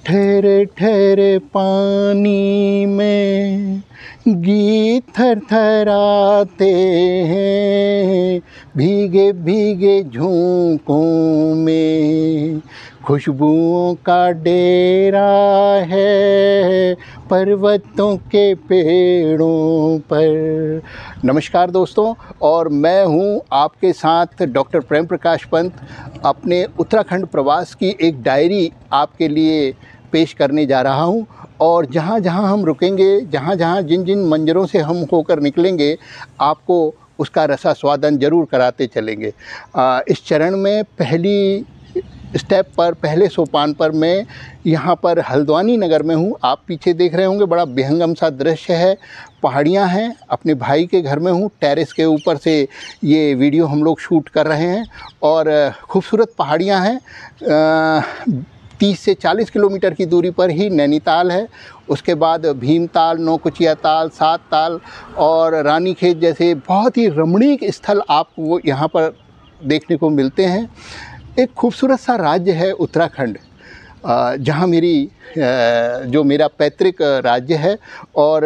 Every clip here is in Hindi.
ठहरे ठहरे पानी में गीत थरथराते हैं, भीगे भीगे झोंकों में खुशबुओं का डेरा है पर्वतों के पेड़ों पर। नमस्कार दोस्तों, और मैं हूं आपके साथ डॉक्टर प्रेम प्रकाश पंत, अपने उत्तराखंड प्रवास की एक डायरी आपके लिए पेश करने जा रहा हूं। और जहां जहां हम रुकेंगे, जहां जहां जिन जिन मंजरों से हम होकर निकलेंगे, आपको उसका रसास्वादन ज़रूर कराते चलेंगे। इस चरण में पहली स्टेप पर, पहले सोपान पर मैं यहाँ पर हल्द्वानी नगर में हूँ। आप पीछे देख रहे होंगे, बड़ा विहंगम सा दृश्य है, पहाड़ियाँ हैं। अपने भाई के घर में हूँ, टेरेस के ऊपर से ये वीडियो हम लोग शूट कर रहे हैं और खूबसूरत पहाड़ियाँ हैं। 30 से 40 किलोमीटर की दूरी पर ही नैनीताल है। उसके बाद भीमताल, नौकुचिया ताल, सात ताल और रानीखेत जैसे बहुत ही रमणीक स्थल आपको यहाँ पर देखने को मिलते हैं। एक खूबसूरत सा राज्य है उत्तराखंड, जहाँ जो मेरा पैतृक राज्य है, और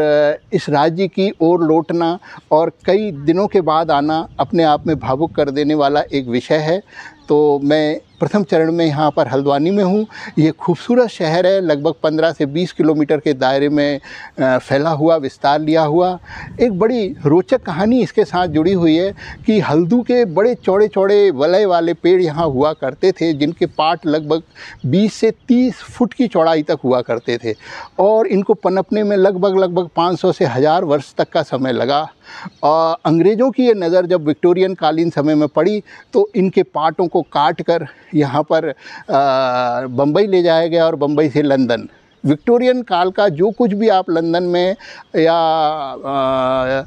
इस राज्य की ओर लौटना और कई दिनों के बाद आना अपने आप में भावुक कर देने वाला एक विषय है। तो मैं प्रथम चरण में यहाँ पर हल्द्वानी में हूँ। ये खूबसूरत शहर है, लगभग 15 से 20 किलोमीटर के दायरे में फैला हुआ, विस्तार लिया हुआ। एक बड़ी रोचक कहानी इसके साथ जुड़ी हुई है कि हल्दू के बड़े चौड़े चौड़े वलय वाले पेड़ यहाँ हुआ करते थे, जिनके पाट लगभग 20 से 30 फुट की चौड़ाई तक हुआ करते थे, और इनको पनपने में लगभग 500 से 1000 वर्ष तक का समय लगा। अंग्रेज़ों की ये नज़र जब विक्टोरियन कालीन समय में पड़ी तो इनके पाटों को काट कर यहाँ पर बम्बई ले जाया गया, और बम्बई से लंदन। विक्टोरियन काल का जो कुछ भी आप लंदन में या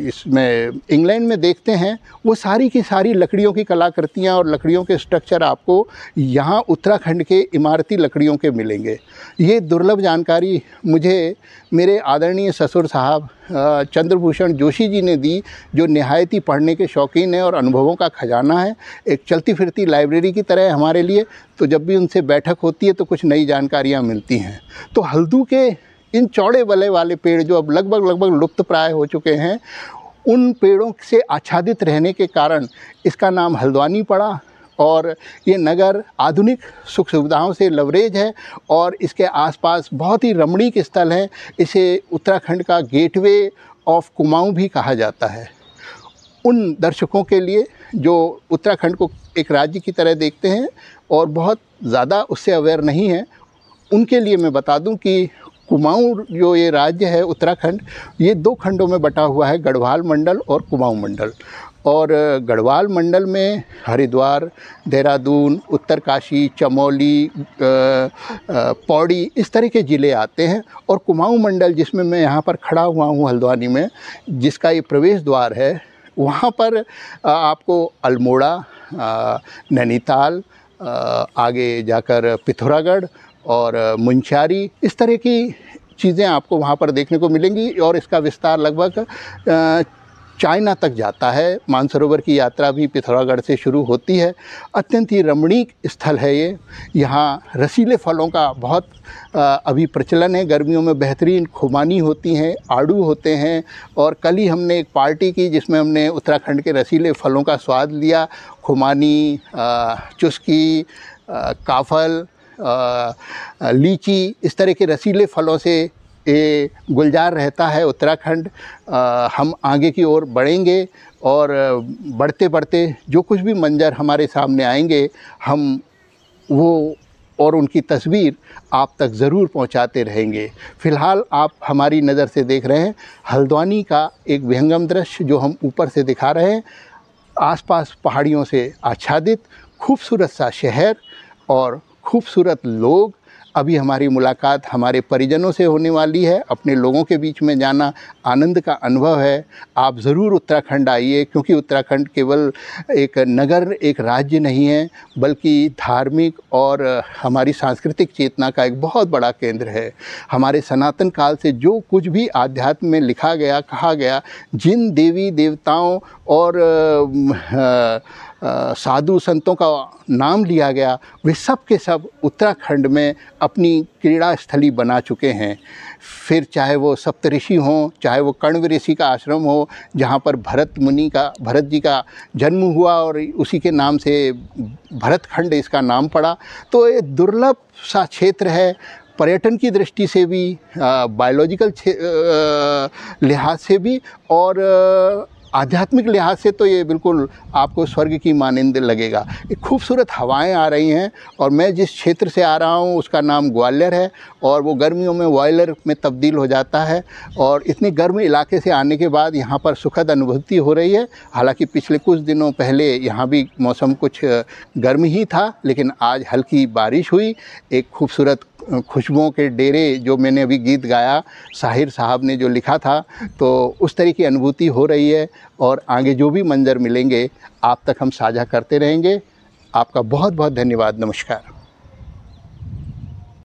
इसमें इंग्लैंड में देखते हैं, वो सारी की सारी लकड़ियों की कलाकृतियाँ और लकड़ियों के स्ट्रक्चर आपको यहाँ उत्तराखंड के इमारती लकड़ियों के मिलेंगे। ये दुर्लभ जानकारी मुझे मेरे आदरणीय ससुर साहब चंद्रभूषण जोशी जी ने दी, जो निहायत ही पढ़ने के शौकीन हैं और अनुभवों का खजाना है। एक चलती फिरती लाइब्रेरी की तरह है हमारे लिए। तो जब भी उनसे बैठक होती है तो कुछ नई जानकारियाँ मिलती हैं। तो हल्दू के इन चौड़े वलय वाले पेड़ जो अब लगभग लुप्त प्राय हो चुके हैं, उन पेड़ों से आच्छादित रहने के कारण इसका नाम हल्द्वानी पड़ा। और ये नगर आधुनिक सुख सुविधाओं से लवरेज है और इसके आसपास बहुत ही रमणीक स्थल हैं। इसे उत्तराखंड का गेटवे ऑफ कुमाऊं भी कहा जाता है। उन दर्शकों के लिए जो उत्तराखंड को एक राज्य की तरह देखते हैं और बहुत ज़्यादा उससे अवेयर नहीं हैं, उनके लिए मैं बता दूं कि कुमाऊं जो ये राज्य है उत्तराखंड, ये 2 खंडों में बटा हुआ है, गढ़वाल मंडल और कुमाऊं मंडल। और गढ़वाल मंडल में हरिद्वार, देहरादून, उत्तरकाशी, चमोली, पौड़ी, इस तरह के ज़िले आते हैं। और कुमाऊं मंडल, जिसमें मैं यहाँ पर खड़ा हुआ हूँ हल्द्वानी में, जिसका ये प्रवेश द्वार है, वहाँ पर आपको अल्मोड़ा, नैनीताल, आगे जाकर पिथौरागढ़ और मुंशियारी, इस तरह की चीज़ें आपको वहाँ पर देखने को मिलेंगी। और इसका विस्तार लगभग चाइना तक जाता है। मानसरोवर की यात्रा भी पिथौरागढ़ से शुरू होती है। अत्यंत ही रमणीक स्थल है ये। यहाँ रसीले फलों का बहुत अभी प्रचलन है। गर्मियों में बेहतरीन खुबानी होती हैं, आड़ू होते हैं। और कल ही हमने एक पार्टी की जिसमें हमने उत्तराखंड के रसीले फलों का स्वाद लिया। खुमानी, चुस्की, काफल, लीची, इस तरह के रसीले फलों से ये गुलजार रहता है उत्तराखंड। हम आगे की ओर बढ़ेंगे और बढ़ते बढ़ते जो कुछ भी मंजर हमारे सामने आएंगे, हम वो और उनकी तस्वीर आप तक ज़रूर पहुंचाते रहेंगे। फ़िलहाल आप हमारी नज़र से देख रहे हैं हल्द्वानी का एक विहंगम दृश्य जो हम ऊपर से दिखा रहे हैं। आसपास पहाड़ियों से आच्छादित खूबसूरत सा शहर और खूबसूरत लोग। अभी हमारी मुलाकात हमारे परिजनों से होने वाली है। अपने लोगों के बीच में जाना आनंद का अनुभव है। आप ज़रूर उत्तराखंड आइए, क्योंकि उत्तराखंड केवल एक नगर, एक राज्य नहीं है, बल्कि धार्मिक और हमारी सांस्कृतिक चेतना का एक बहुत बड़ा केंद्र है। हमारे सनातन काल से जो कुछ भी आध्यात्म में लिखा गया, कहा गया, जिन देवी देवताओं और साधु संतों का नाम लिया गया, वे सब के सब उत्तराखंड में अपनी क्रीड़ा स्थली बना चुके हैं। फिर चाहे वो सप्तऋषि हों, चाहे वो कण्व ऋषि का आश्रम हो जहाँ पर भरत जी का जन्म हुआ और उसी के नाम से भरतखंड इसका नाम पड़ा। तो ये दुर्लभ सा क्षेत्र है, पर्यटन की दृष्टि से भी, बायोलॉजिकल लिहाज से भी और आध्यात्मिक लिहाज से तो ये बिल्कुल आपको स्वर्ग की मानिंद लगेगा। एक खूबसूरत हवाएं आ रही हैं और मैं जिस क्षेत्र से आ रहा हूँ उसका नाम ग्वालियर है और वो गर्मियों में वॉयलर में तब्दील हो जाता है और इतने गर्म इलाके से आने के बाद यहाँ पर सुखद अनुभूति हो रही है। हालांकि पिछले कुछ दिनों पहले यहाँ भी मौसम कुछ गर्म ही था, लेकिन आज हल्की बारिश हुई। एक खूबसूरत खुशबुओं के डेरे जो मैंने अभी गीत गाया, साहिर साहब ने जो लिखा था, तो उस तरह की अनुभूति हो रही है और आगे जो भी मंजर मिलेंगे आप तक हम साझा करते रहेंगे। आपका बहुत बहुत धन्यवाद। नमस्कार।